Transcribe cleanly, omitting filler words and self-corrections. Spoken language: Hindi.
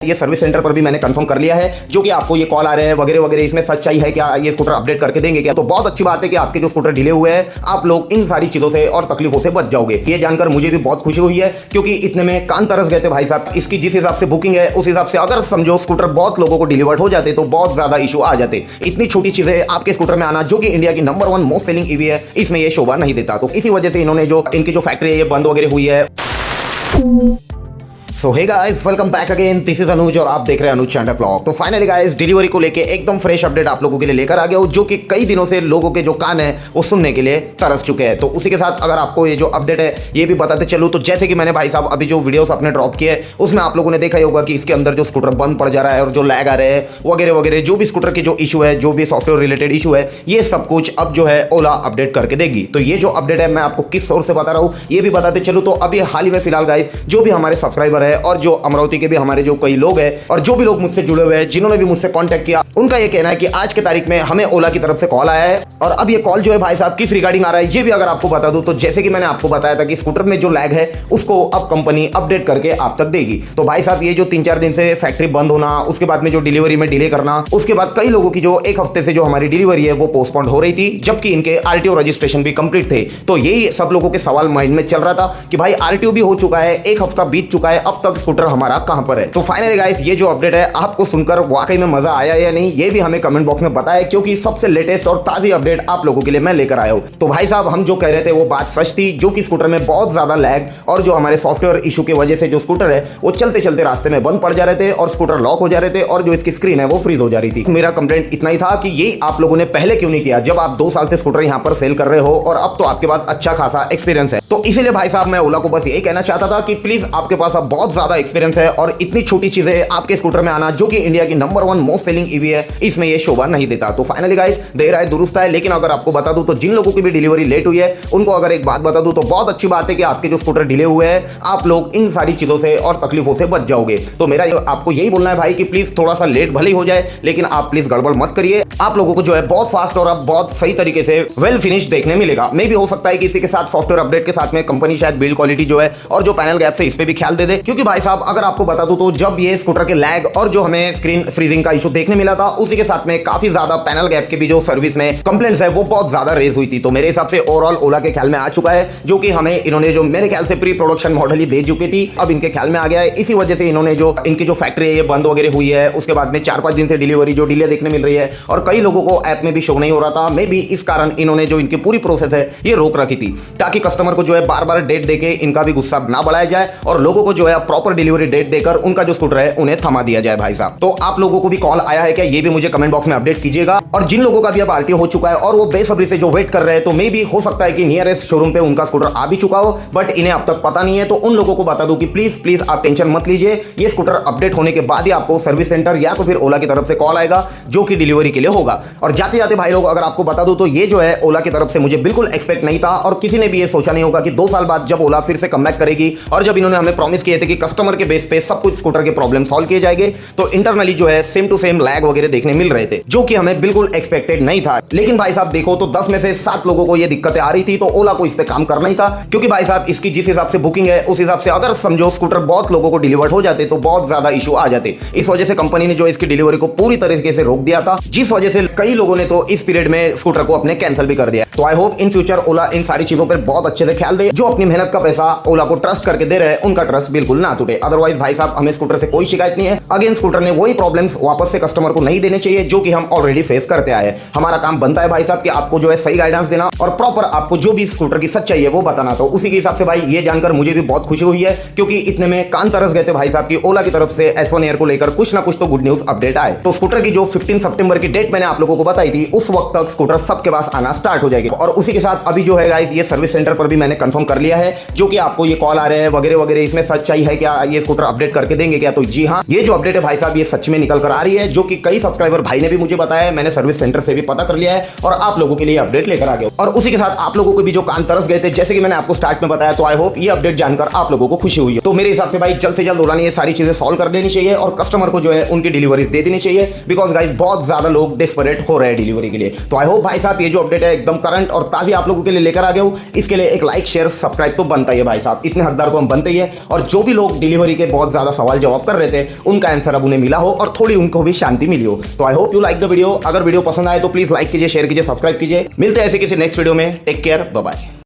ये सर्विस सेंटर पर भी मैंने कंफर्म कर लिया है, जो कि आपको ये कॉल आ रहे हैं वगैरह वगैरह, इसमें सच्चाई है क्या, ये स्कूटर अपडेट करके देंगे क्या। तो बहुत अच्छी बात है कि आपके जो स्कूटर डिले हुए हैं आप लोग इन सारी चीजों से और तकलीफों से बच जाओगे। ये जानकर मुझे भी बहुत खुशी हुई है, क्योंकि इतने में कान तरस गए थे भाई साहब। इसकी जिस हिसाब से बुकिंग है उस हिसाब से अगर समझो स्कूटर बहुत लोगों को डिलीवर्ड हो जाते तो बहुत ज्यादा इशू आ जाते। इतनी छोटी चीजें आपके स्कूटर में आना, जो कि इंडिया की नंबर 1 मोस्ट सेलिंग ईवी है, इसमें ये शोभा नहीं देता। तो इसी वजह से इन्होंने जो इनकी जो फैक्ट्री है ये बंद वगैरह हुई है। So hey guys, welcome back again, this is Anuj और आप देख रहे हैं अनुज चांडा ब्लॉग। तो फाइनली गाइस, डिलीवरी को लेके एकदम फ्रेश अपडेट आप लोगों के लिए लेकर आ गया हूं, जो कि कई दिनों से लोगों के जो कान है वो सुनने के लिए तरस चुके हैं। तो उसी के साथ अगर आपको ये जो अपडेट है ये भी बताते चलूं, तो जैसे कि मैंने भाई साहब अभी जो वीडियोस अपने ड्रॉप किए उसमें आप लोगों ने देखा ही होगा कि इसके अंदर जो स्कूटर बंद पड़ जा रहा है और जो लैग आ रहे हैं वगैरह वगैरह, जो भी स्कूटर की जो इशू है, जो भी सॉफ्टवेयर रिलेटेड इशू है, ये सब कुछ अब जो है ओला अपडेट करके देगी। तो ये जो अपडेट है मैं आपको किस सोर्स से बता रहा हूँ ये भी बताते चलूं। तो अभी हाल ही में फिलहाल गाइस, जो भी हमारे सब्सक्राइबर है और जो अमरावती के भी हमारे जो कई लोग हैं और जो भी लोग मुझसे जुड़े हुए हैं, जिन्होंने भी मुझसे कांटेक्ट किया, उनका ये कहना है कि आज के तारीख में हमें ओला की तरफ से कॉल आया है। और अब ये कॉल जो है भाई साहब किस रिगार्डिंग आ रहा है ये भी अगर आपको बता दूं, तो जैसे कि मैंने आपको बताया था कि स्कूटर में जो लैग है उसको अब कंपनी अपडेट करके आप तक देगी। तो भाई साहब ये जो 3-4 दिन से फैक्ट्री बंद होना, उसके बाद में जो डिलीवरी में डिले करना, उसके बाद कई लोगों की जो एक हफ्ते से जो हमारी डिलीवरी है वो पोस्टपोन हो रही थी, जबकि इनके आरटीओ रजिस्ट्रेशन भी कंप्लीट थे। तो यही सब लोगों के सवाल माइंड में चल रहा था कि भाई आरटीओ भी हो चुका है, एक हफ्ता बीत चुका है, अब तक स्कूटर हमारा कहां पर है। तो फाइनली गाइस, ये जो अपडेट है आपको सुनकर वाकई में मजा आया या नहीं ये भी हमें कमेंट बॉक्स में बताएं, क्योंकि सबसे लेटेस्ट और ताजी अपडेट आप लोगों के लिए मैं लेकर आया हूं। तो भाई साहब हम जो कह रहे थे वो बात सच थी, जो कि स्कूटर में बहुत ज्यादा लैग और जो हमारे सॉफ्टवेयर इशू की वजह से जो स्कूटर है वो चलते चलते रास्ते में बंद पड़ जा रहे थे और स्कूटर लॉक हो जा रहे थे और जो इसकी स्क्रीन है वो फ्रीज हो जा रही थी। मेरा कंप्लेंट इतना ही था कि ये आप लोगों ने पहले क्यों नहीं किया, जब आप 2 साल से स्कूटर यहां पर सेल कर रहे हो और अब तो आपके पास अच्छा खासा एक्सपीरियंस है। तो इसीलिए भाई साहब मैं ओला को बस यही कहना चाहता था कि प्लीज आपके पास अब बहुत ज्यादा एक्सपीरियंस है और इतनी छोटी चीजें आपके स्कूटर में आना, जो कि इंडिया की नंबर 1 मोस्ट सेलिंग ईवी है, इसमें ये शोभा नहीं देता। तो फाइनली गाइस, देर आए दुरुस्त है। लेकिन अगर आपको बता दूं तो जिन लोगों की भी डिलीवरी लेट हुई है उनको अगर एक बात बता दूं तो बहुत अच्छी बात है कि आपके जो स्कूटर डिले हुए हैं आप लोग इन सारी चीजों से और तकलीफों से बच जाओगे। तो मेरा आपको यही बोलना है भाई कि प्लीज थोड़ा सा लेट भले ही हो जाए, लेकिन आप प्लीज गड़बड़ मत करिए। आप लोगों को जो है बहुत फास्ट और अब बहुत सही तरीके से वेल फिनिश देखने मिलेगा। मे भी हो सकता है कि इसी के साथ सॉफ्टवेयर अपडेट के साथ में कंपनी शायद बिल्ड क्वालिटी जो है और जो पैनल गैप से इस पे भी ख्याल दे दे, क्योंकि भाई साहब अगर आपको बता दूं तो जब ये स्कूटर के लैग और जो हमें स्क्रीन फ्रीजिंग का इशू देखने मिला था, उसी के साथ में काफी ज्यादा पैनल गैप के भी जो सर्विस में कंप्लेंट्स है वो बहुत ज्यादा रेज हुई थी। तो मेरे हिसाब से ओवरऑल ओला के ख्याल में आ चुका है, जो कि हमें इन्होंने जो मेरे ख्याल से प्री प्रोडक्शन मॉडल ही दे चुकी थी, अब इनके ख्याल में आ गया है। इसी वजह से इन्होंने जो इनकी जो फैक्ट्री है ये बंद वगैरह हुई है, उसके बाद में 4-5 दिन से डिलीवरी जो डिले देखने मिल रही है और कई लोगों को ऐप में भी शो नहीं हो रहा था। मे बी इस कारण इन्होंने जो इनकी पूरी प्रोसेस है ये रोक रखी थी, ताकि कस्टमर को जो है बार बार डेट देके इनका भी गुस्सा ना बढ़ाया जाए और लोगों को जो है प्रॉपर डिलीवरी डेट देकर उनका जो स्कूटर है उन्हें थमा दिया जाए। भाई साहब, तो आप लोगों को भी कॉल आया है क्या, ये भी मुझे कमेंट बॉक्स में अपडेट कीजिएगा। और जिन लोगों का भी अब आरटीओ हो चुका है और वो बेसब्री से जो वेट कर रहे हैं, तो मे भी हो सकता है कि नियरेस्ट शोरूम पे उनका स्कूटर आ भी चुका हो, बट इन्हें अब तक पता नहीं है। तो उन लोगों को बता दूं कि प्लीज प्लीज आप टेंशन मत लीजिए, ये स्कूटर अपडेट होने के बाद ही आपको सर्विस सेंटर या तो फिर ओला की तरफ से कॉल आएगा, जो कि डिलीवरी के लिए होगा। और जाते जाते भाई लोग अगर आपको बता दूं तो ये जो है ओला की तरफ से मुझे बिल्कुल एक्सपेक्ट नहीं था और किसी ने भी ये सोचा नहीं होगा कि 2 साल बाद जब ओला फिर से कमबैक करेगी और जब इन्होंने हमें प्रॉमिस किए थे कि कस्टमर के बेस पे सब कुछ स्कूटर के प्रॉब्लम सॉल्व किए जाएंगे, तो इंटरनली जो है सेम टू सेम लैग वगैरह देखने मिल रहे थे, जो कि हमें बिल्कुल एक्सपेक्टेड नहीं था। लेकिन भाई साहब देखो तो 10 में से 7 लोगों को ये दिक्कतें आ रही थी, तो ओला को इस पे काम करना ही था, क्योंकि भाई साहब इसकी जिस हिसाब से बुकिंग है उस हिसाब से अगर समझो स्कूटर बहुत लोगों को डिलीवर्ड हो जाते तो बहुत ज्यादा इशू आ जाते। इस वजह से कंपनी ने जो इसकी डिलीवरी को पूरी तरीके से रोक दिया था, जिस वजह से कई लोगों ने तो इस पीरियड में स्कूटर को अपने कैंसिल भी कर दिया। तो आई होप इन फ्यूचर ओला इन सारी चीजों पर बहुत अच्छे से ख्याल दे। जो अपनी मेहनत का पैसा ओला को ट्रस्ट करके दे रहे हैं उनका ट्रस्ट बिल्कुल ना टूटे। अदरवाइज भाई साहब हमें स्कूटर से कोई शिकायत नहीं है, अगेन स्कूटर ने वही प्रॉब्लम्स वापस से कस्टमर को नहीं देने चाहिए जो कि हम ऑलरेडी फेस करते आए हैं। हमारा काम बनता है भाई साहब कि आपको जो है सही गाइडेंस देना और प्रॉपर आपको जो भी स्कूटर की सच्चाई है वो बताना। तो उसी के हिसाब से भाई ये जानकर मुझे भी बहुत खुशी हुई है, क्योंकि इतने में कान तरस गए थे भाई साहब की ओला की तरफ से S1 एयर को लेकर कुछ ना कुछ तो गुड न्यूज अपडेट आए। तो स्कूटर की जो 15 सितंबर की डेट मैंने आप लोगों को बताई थी, उस वक्त तक स्कूटर सबके पास आना स्टार्ट हो जाएगी। और उसी के साथ अभी जो है गाइस ये सर्विस सेंटर पर भी मैंने कंफर्म कर लिया है, जो कि आपको ये कॉल आ रहे हैं वगैरह वगैरह, इसमें सच्चाई है क्या, ये स्कूटर अपडेट करके देंगे क्या। तो जी हाँ, ये जो अपडेट है भाई साहब ये सच में निकल कर आ रही है, जो कि कई सब्सक्राइबर भाई ने भी मुझे बताया है, मैंने सर्विस सेंटर से भी पता कर लिया है और आप लोगों के लिए अपडेट लेकर आ गया। और उसी के साथ आप लोगों को भी जो कान तरस गए थे, जैसे कि मैंने आपको स्टार्ट में बताया, तो आई होप ये अपडेट जानकर आप लोगों को खुशी हुई है। तो मेरे हिसाब से भाई जल्द से जल्द ओला ने ये सारी चीजें सॉल्व कर देनी चाहिए और कस्टमर को जो है उनकी डिलीवरी दे देनी चाहिए, बिकॉज गाइस बहुत ज्यादा लोग डेस्परेट हो रहे हैं डिलीवरी के लिए। तो आई होप भाई साहब ये जो अपडेट है एकदम करंट और ताजी आप लोगों के लिए लेकर आ गया हूं। इसके लिए एक लाइक शेयर सब्सक्राइब तो बनता ही है भाई साहब, इतने हकदार तो हम बनते ही है। और जो भी लोग डिलीवरी के बहुत ज्यादा सवाल जवाब कर रहे थे उनका आंसर अब उन्हें मिला हो और थोड़ी उनको भी शांति मिली हो। तो I hope you like the video. अगर वीडियो पसंद आए तो प्लीज लाइक कीजिए, शेयर कीजिए, सब्सक्राइब कीजिए। मिलते हैं ऐसे किसी नेक्स्ट वीडियो में। Take care, bye bye.